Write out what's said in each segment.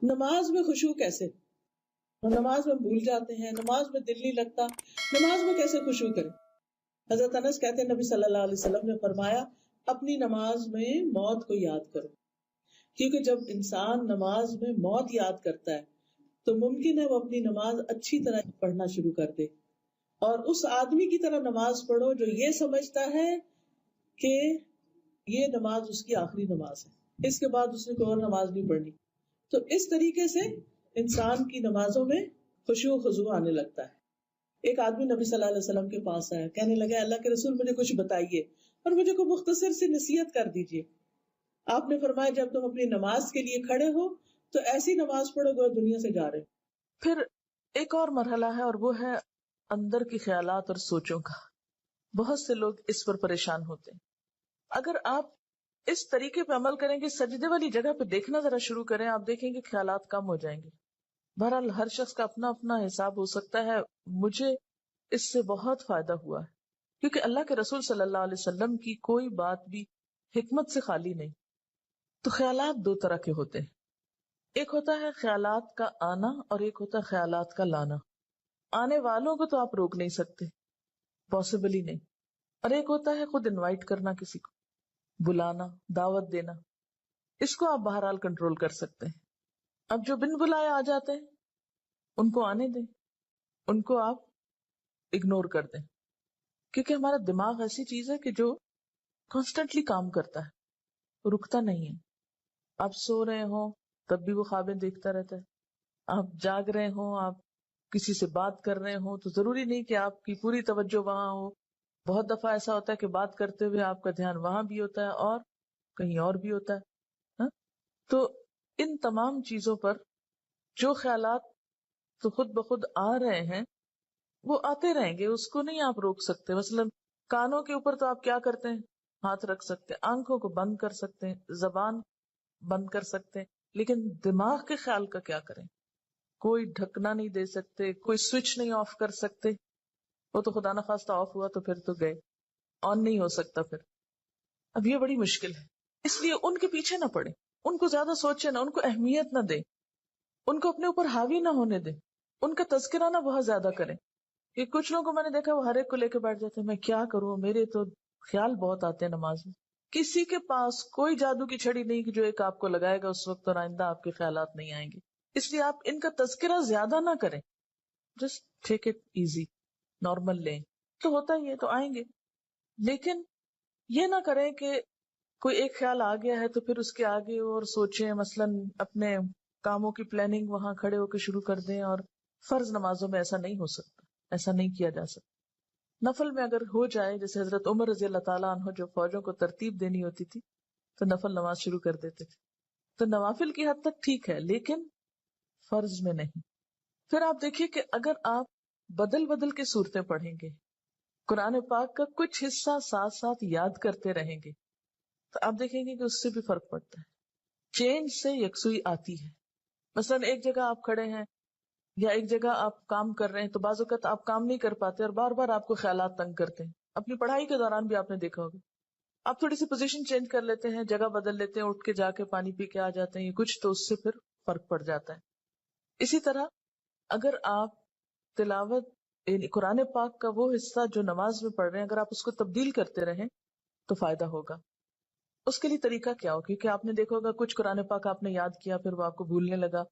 نماز میں خشوع کیسے؟ نماز میں بھول جاتے ہیں، نماز میں دل نہیں لگتا، نماز میں کیسے خشوع کریں؟ حضرت انس کہتے ہیں نبی صلی اللہ علیہ وسلم نے فرمایا اپنی نماز میں موت کو یاد کرو، کیونکہ جب انسان نماز میں موت یاد کرتا ہے تو ممکن ہے وہ اپنی نماز اچھی طرح پڑھنا شروع کر دے، اور اس آدمی کی طرح نماز پڑھو جو یہ سمجھتا ہے کہ یہ نماز اس کی آخری نماز ہے، اس کے بعد اس نے کوئی اور نماز نہیں پڑھنی. تو اس طریقے سے انسان کی نمازوں میں خشوع و خضوع آنے لگتا ہے. ایک آدمی نبی صلی اللہ علیہ وسلم کے پاس آیا، کہنے لگا اللہ کے رسول مجھے کچھ بتائیے اور مجھے کوئی مختصر سی نصیحت کر دیجیے. آپ نے فرمایا جب تم اپنی نماز کے لیے کھڑے ہو تو ایسی نماز پڑھو گو دنیا سے جا رہے. پھر ایک اور مرحلہ ہے اور وہ ہے اندر کی خیالات اور سوچوں کا. بہت سے لوگ اس پر پریشان ہوتے ہیں. اگر آپ اس طریقے پہ عمل کریں کہ سجدے والی جگہ پہ دیکھنا ذرا شروع کریں، آپ دیکھیں گے خیالات کم ہو جائیں گے. بہرحال ہر شخص کا اپنا اپنا حساب ہو سکتا ہے. مجھے اس سے بہت فائدہ ہوا ہے کیونکہ اللہ کے رسول صلی اللہ علیہ وسلم کی کوئی بات بھی حکمت سے خالی نہیں. تو خیالات دو طرح کے ہوتے ہیں، ایک ہوتا ہے خیالات کا آنا اور ایک ہوتا ہے خیالات کا لانا. آنے والوں کو تو آپ روک نہیں سکتے، پاسبل ہی نہیں. اور ایک ہوتا ہے خود انوائٹ کرنا، کسی کو بلانا، دعوت دینا. اس کو آپ بہرحال کنٹرول کر سکتے ہیں. اب جو بن بلائے آ جاتے ہیں ان کو آنے دیں، ان کو آپ اگنور کر دیں، کیونکہ ہمارا دماغ ایسی چیز ہے کہ جو کانسٹنٹلی کام کرتا ہے، رکتا نہیں ہے. آپ سو رہے ہوں تب بھی وہ خوابیں دیکھتا رہتا ہے، آپ جاگ رہے ہوں، آپ کسی سے بات کر رہے ہوں تو ضروری نہیں کہ آپ کی پوری توجہ وہاں ہو. بہت دفعہ ایسا ہوتا ہے کہ بات کرتے ہوئے آپ کا دھیان وہاں بھی ہوتا ہے اور کہیں اور بھی ہوتا ہے. ہاں؟ تو ان تمام چیزوں پر جو خیالات تو خود بخود آ رہے ہیں وہ آتے رہیں گے، اس کو نہیں آپ روک سکتے. مثلا کانوں کے اوپر تو آپ کیا کرتے ہیں، ہاتھ رکھ سکتے ہیں، آنکھوں کو بند کر سکتے ہیں، زبان بند کر سکتے ہیں، لیکن دماغ کے خیال کا کیا کریں؟ کوئی ڈھکنا نہیں دے سکتے، کوئی سوئچ نہیں آف کر سکتے. وہ تو خدا نخواستہ آف ہوا تو پھر تو گئے، آن نہیں ہو سکتا پھر. اب یہ بڑی مشکل ہے. اس لیے ان کے پیچھے نہ پڑے، ان کو زیادہ سوچے نہ، ان کو اہمیت نہ دیں، ان کو اپنے اوپر حاوی نہ ہونے دیں، ان کا تذکرہ نہ بہت زیادہ کریں. کہ کچھ لوگوں کو میں نے دیکھا وہ ہر ایک کو لے کے بیٹھ جاتے ہیں، میں کیا کروں، میرے تو خیال بہت آتے ہیں نماز میں. کسی کے پاس کوئی جادو کی چھڑی نہیں کہ جو ایک آپ کو لگائے گا اس وقت اور آئندہ آپ کے خیالات نہیں آئیں گے. اس لیے آپ ان کا تذکرہ زیادہ نہ کریں، just take it easy, normal لیں. تو ہوتا ہی ہے تو آئیں گے، لیکن یہ نہ کریں کہ کوئی ایک خیال آ گیا ہے تو پھر اس کے آگے اور سوچیں. مثلا اپنے کاموں کی پلاننگ وہاں کھڑے ہو کے شروع کر دیں. اور فرض نمازوں میں ایسا نہیں ہو سکتا، ایسا نہیں کیا جا سکتا. نفل میں اگر ہو جائے، جیسے حضرت عمر رضی اللہ تعالیٰ عنہ جو فوجوں کو ترتیب دینی ہوتی تھی تو نفل نماز شروع کر دیتے تھے. تو نوافل کی حد تک ٹھیک ہے لیکن فرض میں نہیں. پھر آپ دیکھیے کہ اگر آپ بدل بدل کے صورتیں پڑھیں گے، قرآن پاک کا کچھ حصہ ساتھ ساتھ یاد کرتے رہیں گے، تو آپ دیکھیں گے کہ اس سے بھی فرق پڑتا ہے. چینج سے یکسوئی آتی ہے. مثلا ایک جگہ آپ کھڑے ہیں یا ایک جگہ آپ کام کر رہے ہیں تو بعض اوقات آپ کام نہیں کر پاتے اور بار بار آپ کو خیالات تنگ کرتے ہیں. اپنی پڑھائی کے دوران بھی آپ نے دیکھا ہوگا، آپ تھوڑی سی پوزیشن چینج کر لیتے ہیں، جگہ بدل لیتے ہیں، اٹھ کے جا کے پانی پی کے آ جاتے ہیں کچھ، تو اس سے پھر فرق پڑ جاتا ہے. اسی طرح اگر آپ تلاوت یعنی قرآن پاک کا وہ حصہ جو نماز میں پڑھ رہے ہیں اگر آپ اس کو تبدیل کرتے رہیں تو فائدہ ہوگا. اس کے لیے طریقہ کیا ہو؟ کیونکہ آپ نے دیکھا ہوگا کچھ قرآن پاک آپ نے یاد کیا پھر وہ آپ کو بھولنے لگا.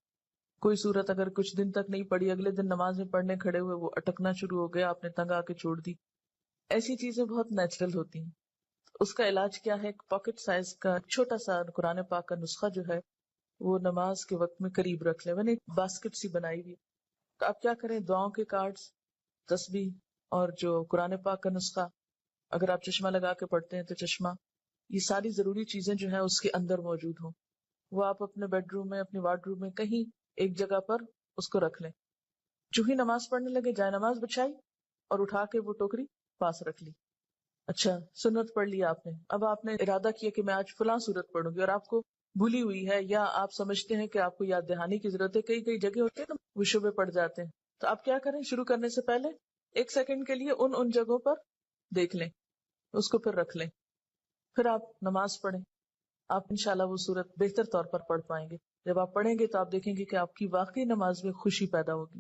کوئی صورت اگر کچھ دن تک نہیں پڑھی، اگلے دن نماز میں پڑھنے کھڑے ہوئے وہ اٹکنا شروع ہو گیا، آپ نے تنگ آ کے چھوڑ دی. ایسی چیزیں بہت نیچرل ہوتی ہیں. اس کا علاج کیا ہے؟ ایک پاکٹ سائز کا چھوٹا سا قرآن پاک کا نسخہ جو ہے وہ نماز کے وقت میں قریب رکھ لیں. میں نے ایک باسکٹ سی بنائی ہوئی. تو آپ کیا کریں، دعاؤں کے کارڈز، تسبیح اور جو قرآن پاک کا نسخہ، اگر آپ چشمہ لگا کے پڑھتے ہیں تو چشمہ، یہ ساری ضروری چیزیں جو ہیں اس کے اندر موجود ہوں. وہ آپ اپنے بیڈ روم میں، اپنے وارڈ روم میں کہیں ایک جگہ پر اس کو رکھ لیں. جو ہی نماز پڑھنے لگے جائے نماز بچھائی اور اٹھا کے وہ ٹوکری پاس رکھ لی. اچھا سنت پڑھ لی آپ نے، اب آپ نے ارادہ کیا کہ میں آج فلاں سورت پڑھوں گی اور آپ کو بھولی ہوئی ہے یا آپ سمجھتے ہیں کہ آپ کو یاد دہانی کی ضرورت ہے. کئی کئی جگہ ہوتے ہیں نا وہ شبے پڑ جاتے ہیں. تو آپ کیا کریں، شروع کرنے سے پہلے 1 سیکنڈ کے لیے ان جگہوں پر دیکھ لیں، اس کو پھر رکھ لیں، پھر آپ نماز پڑھیں. آپ انشاءاللہ وہ سورت بہتر طور پر پڑھ پائیں گے. جب آپ پڑھیں گے تو آپ دیکھیں گے کہ آپ کی واقعی نماز میں خوشی پیدا ہوگی،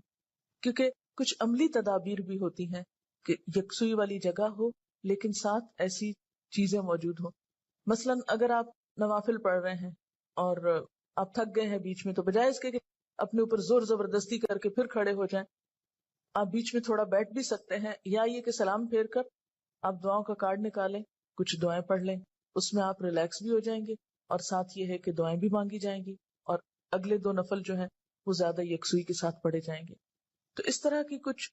کیونکہ کچھ عملی تدابیر بھی ہوتی ہیں کہ یکسوئی والی جگہ ہو لیکن ساتھ ایسی چیزیں موجود ہوں. مثلاً اگر آپ نوافل پڑھ رہے ہیں اور آپ تھک گئے ہیں بیچ میں، تو بجائے اس کے کہ اپنے اوپر زور زبردستی کر کے پھر کھڑے ہو جائیں، آپ بیچ میں تھوڑا بیٹھ بھی سکتے ہیں، یا یہ کہ سلام پھیر کر آپ دعاؤں کا کارڈ نکالیں، کچھ دعائیں پڑھ لیں، اس میں آپ ریلیکس بھی ہو جائیں گے اور ساتھ یہ ہے کہ دعائیں بھی مانگی جائیں گی اور اگلے 2 نفل جو ہیں وہ زیادہ یکسوئی کے ساتھ پڑھے جائیں گے. تو اس طرح کی کچھ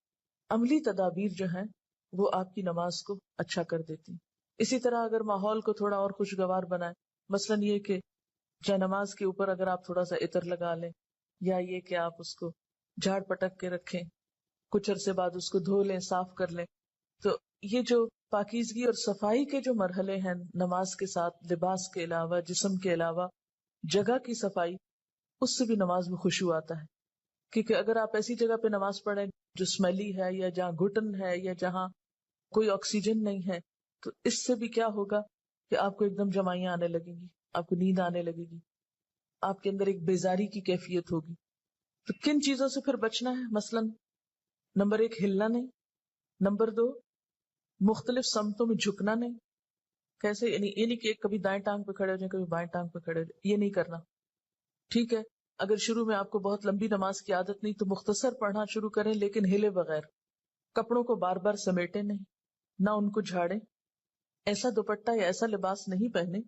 عملی تدابیر جو ہیں وہ آپ کی نماز کو اچھا کر دیتی. اسی طرح اگر ماحول کو تھوڑا اور خوشگوار بنائیں، مثلاً یہ کہ جائے نماز کے اوپر اگر آپ تھوڑا سا عطر لگا لیں، یا یہ کہ آپ اس کو جھاڑ پٹک کے رکھیں، کچھ عرصے بعد اس کو دھو لیں، صاف کر لیں، تو یہ جو پاکیزگی اور صفائی کے جو مرحلے ہیں نماز کے ساتھ، لباس کے علاوہ، جسم کے علاوہ، جگہ کی صفائی، اس سے بھی نماز میں خشوع آتا ہے. کیونکہ اگر آپ ایسی جگہ پہ نماز پڑھیں جو اسمیلی ہے یا جہاں گھٹن ہے یا جہاں کوئی آکسیجن نہیں ہے، تو اس سے بھی کیا ہوگا کہ آپ کو ایک دم جمائیاں آنے لگیں گی، آپ کو نیند آنے لگے گی، آپ کے اندر ایک بیزاری کی کیفیت ہوگی. تو کن چیزوں سے پھر بچنا ہے؟ مثلاً نمبر 1 ہلنا نہیں، نمبر 2 مختلف سمتوں میں جھکنا نہیں. کیسے؟ یعنی یہ نہیں کہ کبھی دائیں ٹانگ پہ کھڑے ہو جائیں، کبھی بائیں ٹانگ پہ کھڑے ہو جائیں، یہ نہیں کرنا. ٹھیک ہے، اگر شروع میں آپ کو بہت لمبی نماز کی عادت نہیں تو مختصر پڑھنا شروع کریں، لیکن ہلے بغیر. کپڑوں کو بار بار سمیٹے نہیں، نہ ان کو جھاڑیں، ایسا دوپٹہ یا ایسا لباس نہیں پہنے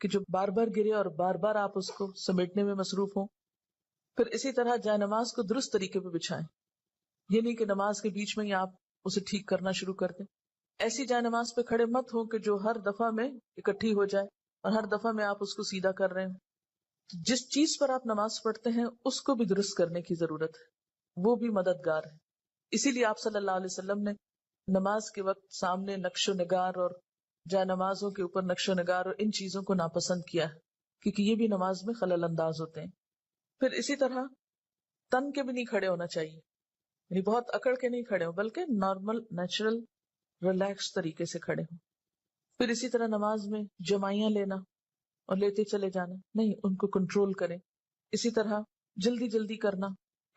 کہ جو بار بار گرے اور بار بار آپ اس کو سمیٹنے میں مصروف ہوں. پھر اسی طرح جائے نماز کو درست طریقے پہ بچھائیں، یہ نہیں کہ نماز کے بیچ میں ہی آپ اسے ٹھیک کرنا شروع کر دیں. ایسی جائے نماز پہ کھڑے مت ہوں کہ جو ہر دفعہ میں اکٹھی ہو جائے اور ہر دفعہ میں آپ اس کو سیدھا کر رہے ہیں. جس چیز پر آپ نماز پڑھتے ہیں اس کو بھی درست کرنے کی ضرورت ہے، وہ بھی مددگار ہے. اسی لیے آپ صلی اللہ علیہ وسلم نے نماز کے وقت سامنے نقش و نگار اور جائے نمازوں کے اوپر نقش و نگار اور ان چیزوں کو ناپسند کیا ہے، کیونکہ یہ بھی نماز میں خلل انداز ہوتے ہیں. پھر اسی طرح تن کے بھی نہیں کھڑے ہونا چاہیے، یعنی بہت اکڑ کے نہیں کھڑے ہوں، بلکہ نارمل نیچرل ریلیکس طریقے سے کھڑے ہوں. پھر اسی طرح نماز میں جمائیاں لینا اور لیتے چلے جانا نہیں، ان کو کنٹرول کریں. اسی طرح جلدی جلدی کرنا،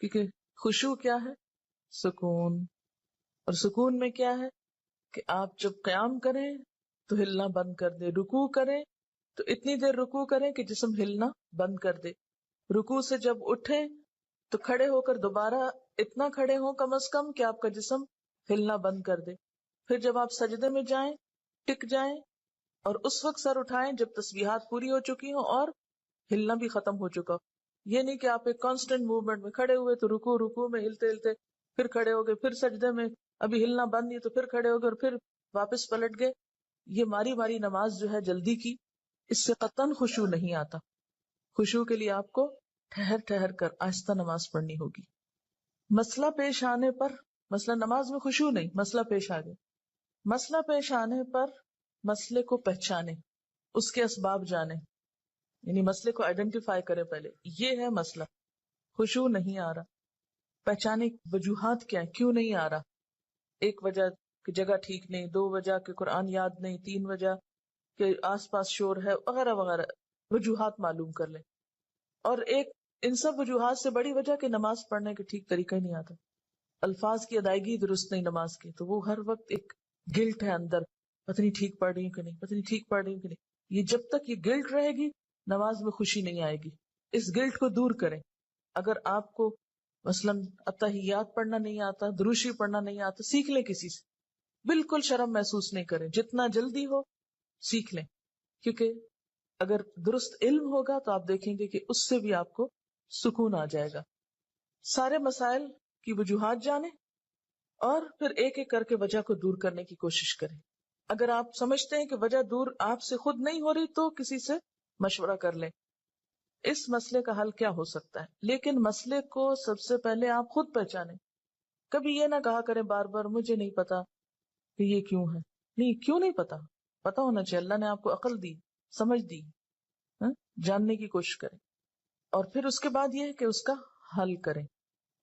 کیونکہ خشوع کیا ہے؟ سکون. اور سکون میں کیا ہے کہ آپ جب قیام کریں تو ہلنا بند کر دے، رکوع کریں تو اتنی دیر رکوع کریں کہ جسم ہلنا بند کر دے، رکوع سے جب اٹھیں تو کھڑے ہو کر دوبارہ اتنا کھڑے ہوں کم از کم کہ آپ کا جسم ہلنا بند کر دے. پھر جب آپ سجدے میں جائیں ٹک جائیں اور اس وقت سر اٹھائیں جب تسبیحات پوری ہو چکی ہوں اور ہلنا بھی ختم ہو چکا ہو. یہ نہیں کہ آپ ایک کانسٹنٹ موومنٹ میں کھڑے ہوئے تو رکوع میں ہلتے ہلتے پھر کھڑے ہو گئے، پھر سجدے میں ابھی ہلنا بند نہیں تو پھر کھڑے ہو گئے اور پھر واپس پلٹ گئے. یہ ماری ماری نماز جو ہے جلدی کی، اس سے قطعاً خشوع نہیں آتا. خشوع کے لیے آپ کو ٹھہر ٹھہر کر آہستہ نماز پڑھنی ہوگی. مسئلہ پیش آنے پر، مسئلہ نماز میں خشوع نہیں، مسئلہ پیش آ گیا، مسئلہ پیش آنے پر مسئلے کو پہچانے، اس کے اسباب جانے، یعنی مسئلے کو آئیڈینٹیفائی کرے. پہلے یہ ہے مسئلہ، خشوع نہیں آ رہا، پہچانے وجوہات کیا ہیں، کیوں نہیں آ رہا. ایک وجہ کہ جگہ ٹھیک نہیں، 2 وجہ کہ قرآن یاد نہیں، 3 وجہ کہ آس پاس شور ہے، وغیرہ وغیرہ وجوہات معلوم کر لیں. اور ایک ان سب وجوہات سے بڑی وجہ کہ نماز پڑھنے کا ٹھیک طریقہ ہی نہیں آتا، الفاظ کی ادائیگی درست نہیں نماز کی، تو وہ ہر وقت ایک گلٹ ہے اندر، پتہ نہیں ٹھیک پڑھ رہی ہوں کہ نہیں، پتہ نہیں ٹھیک پڑھ رہی ہوں کہ نہیں. یہ جب تک یہ گلٹ رہے گی نماز میں خوشی نہیں آئے گی. اس گلٹ کو دور کریں. اگر آپ کو مثلاً اتحیات پڑھنا نہیں آتا، دروشی پڑھنا نہیں آتا، سیکھ لیں کسی سے، بالکل شرم محسوس نہیں کریں، جتنا جلدی ہو سیکھ لیں. کیونکہ اگر درست علم ہوگا تو آپ دیکھیں گے کہ اس سے بھی آپ کو سکون آ جائے گا. سارے مسائل کی وجوہات جانیں اور پھر ایک ایک کر کے وجہ کو دور کرنے کی کوشش کریں. اگر آپ سمجھتے ہیں کہ وجہ دور آپ سے خود نہیں ہو رہی تو کسی سے مشورہ کر لیں اس مسئلے کا حل کیا ہو سکتا ہے. لیکن مسئلے کو سب سے پہلے آپ خود پہچانیں. کبھی یہ نہ کہا کریں بار بار مجھے نہیں پتا کہ یہ کیوں ہے. نہیں، کیوں نہیں پتا، پتا ہونا چاہیے. اللہ نے آپ کو عقل دی، سمجھ دی، جاننے کی کوشش کریں. اور پھر اس کے بعد یہ ہے کہ اس کا حل کریں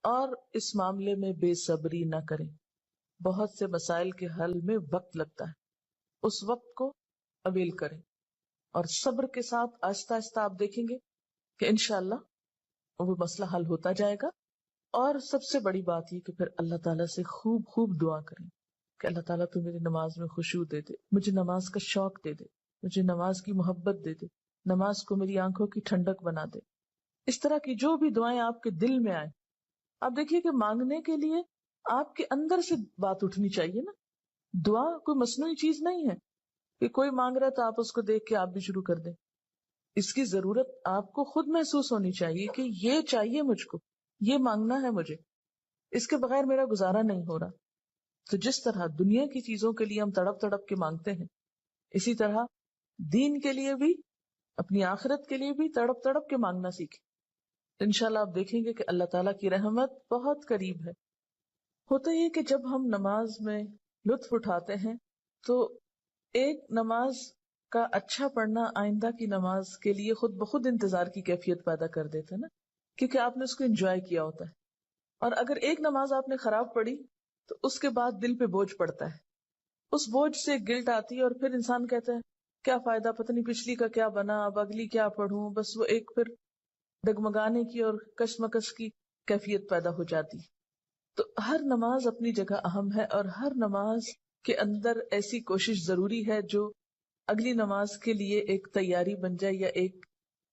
اور اس معاملے میں بے صبری نہ کریں. بہت سے مسائل کے حل میں وقت لگتا ہے، اس وقت کو اویل کریں اور صبر کے ساتھ آہستہ آہستہ آپ دیکھیں گے کہ انشاءاللہ وہ مسئلہ حل ہوتا جائے گا. اور سب سے بڑی بات یہ کہ پھر اللہ تعالیٰ سے خوب خوب دعا کریں کہ اللہ تعالیٰ تو میری نماز میں خشوع دے دے، مجھے نماز کا شوق دے دے، مجھے نماز کی محبت دے دے، نماز کو میری آنکھوں کی ٹھنڈک بنا دے. اس طرح کی جو بھی دعائیں آپ کے دل میں آئیں. آپ دیکھیے کہ مانگنے کے لیے آپ کے اندر سے بات اٹھنی چاہیے نا. دعا کوئی مصنوعی چیز نہیں ہے کہ کوئی مانگ رہا ہے تو آپ اس کو دیکھ کے آپ بھی شروع کر دیں. اس کی ضرورت آپ کو خود محسوس ہونی چاہیے کہ یہ چاہیے مجھ کو، یہ مانگنا ہے مجھے، اس کے بغیر میرا گزارا نہیں ہو رہا. تو جس طرح دنیا کی چیزوں کے لیے ہم تڑپ تڑپ کے مانگتے ہیں، اسی طرح دین کے لیے بھی، اپنی آخرت کے لیے بھی تڑپ تڑپ کے مانگنا سیکھیں. انشاءاللہ آپ دیکھیں گے کہ اللہ تعالیٰ کی رحمت بہت قریب ہے. ہوتا یہ کہ جب ہم نماز میں لطف اٹھاتے ہیں تو ایک نماز کا اچھا پڑھنا آئندہ کی نماز کے لیے خود بخود انتظار کی کیفیت پیدا کر دیتا ہے نا، کیونکہ آپ نے اس کو انجوائے کیا ہوتا ہے. اور اگر ایک نماز آپ نے خراب پڑھی تو اس کے بعد دل پہ بوجھ پڑتا ہے، اس بوجھ سے گلٹ آتی ہے، اور پھر انسان کہتا ہے کیا فائدہ، پتہ نہیں پچھلی کا کیا بنا، اب اگلی کیا پڑھوں. بس وہ ایک پھر ڈگمگانے کی اور کشمکش کی کیفیت پیدا ہو جاتی. تو ہر نماز اپنی جگہ اہم ہے، اور ہر نماز کے اندر ایسی کوشش ضروری ہے جو اگلی نماز کے لیے ایک تیاری بن جائے، یا ایک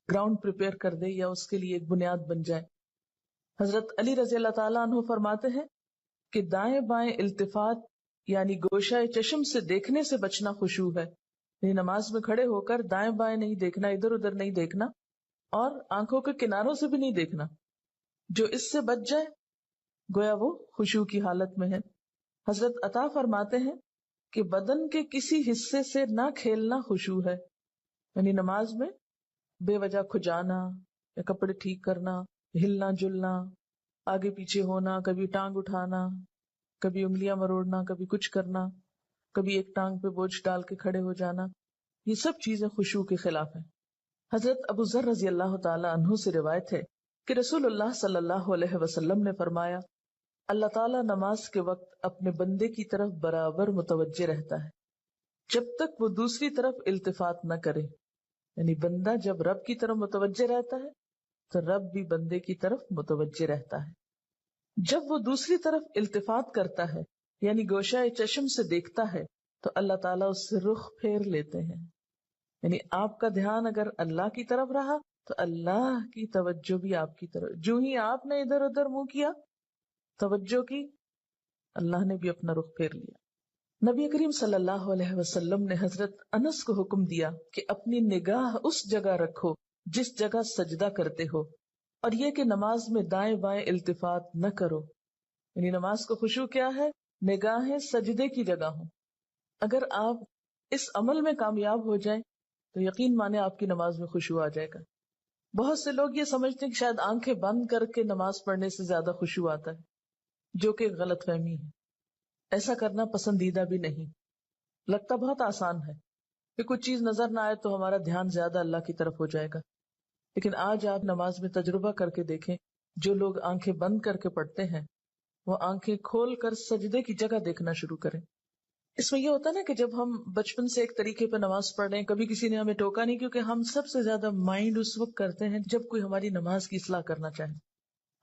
گراؤنڈ پریپئر کر دے، یا اس کے لیے ایک بنیاد بن جائے. حضرت علی رضی اللہ تعالیٰ عنہ فرماتے ہیں کہ دائیں بائیں التفات یعنی گوشہ چشم سے دیکھنے سے بچنا خشوع ہے. یعنی نماز میں کھڑے ہو کر دائیں بائیں نہیں دیکھنا، ادھر ادھر نہیں دیکھنا، اور آنکھوں کے کناروں سے بھی نہیں دیکھنا. جو اس سے بچ جائے گویا وہ خشوع کی حالت میں ہے. حضرت عطا فرماتے ہیں کہ بدن کے کسی حصے سے نہ کھیلنا خشوع ہے. یعنی نماز میں بے وجہ کھجانا یا کپڑے ٹھیک کرنا، ہلنا جلنا، آگے پیچھے ہونا، کبھی ٹانگ اٹھانا، کبھی انگلیاں مروڑنا، کبھی کچھ کرنا، کبھی ایک ٹانگ پہ بوجھ ڈال کے کھڑے ہو جانا، یہ سب چیزیں خشوع کے خلاف ہیں. حضرت ابو ذر رضی اللہ تعالی عنہ سے روایت ہے کہ رسول اللہ صلی اللہ علیہ وسلم نے فرمایا اللہ تعالیٰ نماز کے وقت اپنے بندے کی طرف برابر متوجہ رہتا ہے جب تک وہ دوسری طرف التفات نہ کرے. یعنی بندہ جب رب کی طرف متوجہ رہتا ہے تو رب بھی بندے کی طرف متوجہ رہتا ہے. جب وہ دوسری طرف التفات کرتا ہے یعنی گوشہ چشم سے دیکھتا ہے تو اللہ تعالیٰ اس سے رخ پھیر لیتے ہیں. یعنی آپ کا دھیان اگر اللہ کی طرف رہا تو اللہ کی توجہ بھی آپ کی طرف. جو ہی آپ نے ادھر ادھر منہ کیا، توجہ کی، اللہ نے بھی اپنا رخ پھیر لیا. نبی کریم صلی اللہ علیہ وسلم نے حضرت انس کو حکم دیا کہ اپنی نگاہ اس جگہ رکھو جس جگہ سجدہ کرتے ہو، اور یہ کہ نماز میں دائیں بائیں التفات نہ کرو. یعنی نماز کو خشوع کیا ہے؟ نگاہیں سجدے کی جگہ ہوں. اگر آپ اس عمل میں کامیاب ہو جائیں تو یقین مانے آپ کی نماز میں خشوع آ جائے گا. بہت سے لوگ یہ سمجھتے ہیں کہ شاید آنکھیں بند کر کے نماز پڑھنے سے زیادہ خشوع آتا ہے، جو کہ غلط فہمی ہے. ایسا کرنا پسندیدہ بھی نہیں. لگتا بہت آسان ہے کہ کچھ چیز نظر نہ آئے تو ہمارا دھیان زیادہ اللہ کی طرف ہو جائے گا، لیکن آج آپ نماز میں تجربہ کر کے دیکھیں، جو لوگ آنکھیں بند کر کے پڑھتے ہیں وہ آنکھیں کھول کر سجدے کی جگہ دیکھنا شروع کریں. اس میں یہ ہوتا ہے نا کہ جب ہم بچپن سے ایک طریقے پہ نماز پڑھ رہے ہیں، کبھی کسی نے ہمیں ٹوکا نہیں، کیونکہ ہم سب سے زیادہ مائنڈ اس وقت کرتے ہیں جب کوئی ہماری نماز کی اصلاح کرنا چاہے.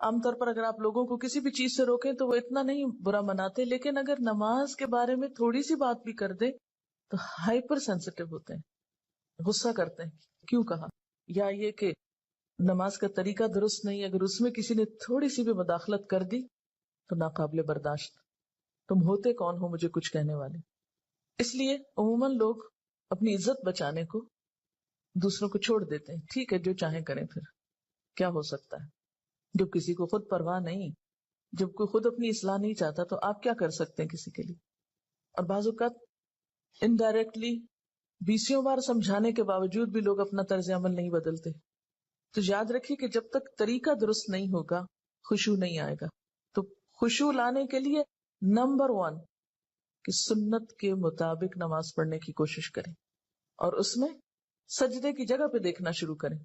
عام طور پر اگر آپ لوگوں کو کسی بھی چیز سے روکیں تو وہ اتنا نہیں برا مناتے، لیکن اگر نماز کے بارے میں تھوڑی سی بات بھی کر دیں تو ہائپر سینسٹیو ہوتے ہیں، غصہ کرتے ہیں، کیوں کہا، یا یہ کہ نماز کا طریقہ درست نہیں. اگر اس میں کسی نے تھوڑی سی بھی مداخلت کر دی تو ناقابل برداشت. تم ہوتے کون ہو مجھے کچھ کہنے والے. اس لیے عموماً لوگ اپنی عزت بچانے کو دوسروں کو چھوڑ دیتے ہیں. ٹھیک ہے جو چاہیں کریں، پھر کیا ہو سکتا ہے. جب کسی کو خود پرواہ نہیں، جب کوئی خود اپنی اصلاح نہیں چاہتا تو آپ کیا کر سکتے ہیں کسی کے لیے. اور بعض اوقات انڈائریکٹلی 20 بار سمجھانے کے باوجود بھی لوگ اپنا طرز عمل نہیں بدلتے. تو یاد رکھیے کہ جب تک طریقہ درست نہیں ہوگا خشوع نہیں آئے گا. تو خشوع لانے کے لیے نمبر 1 کہ سنت کے مطابق نماز پڑھنے کی کوشش کریں، اور اس میں سجدے کی جگہ پہ دیکھنا شروع کریں.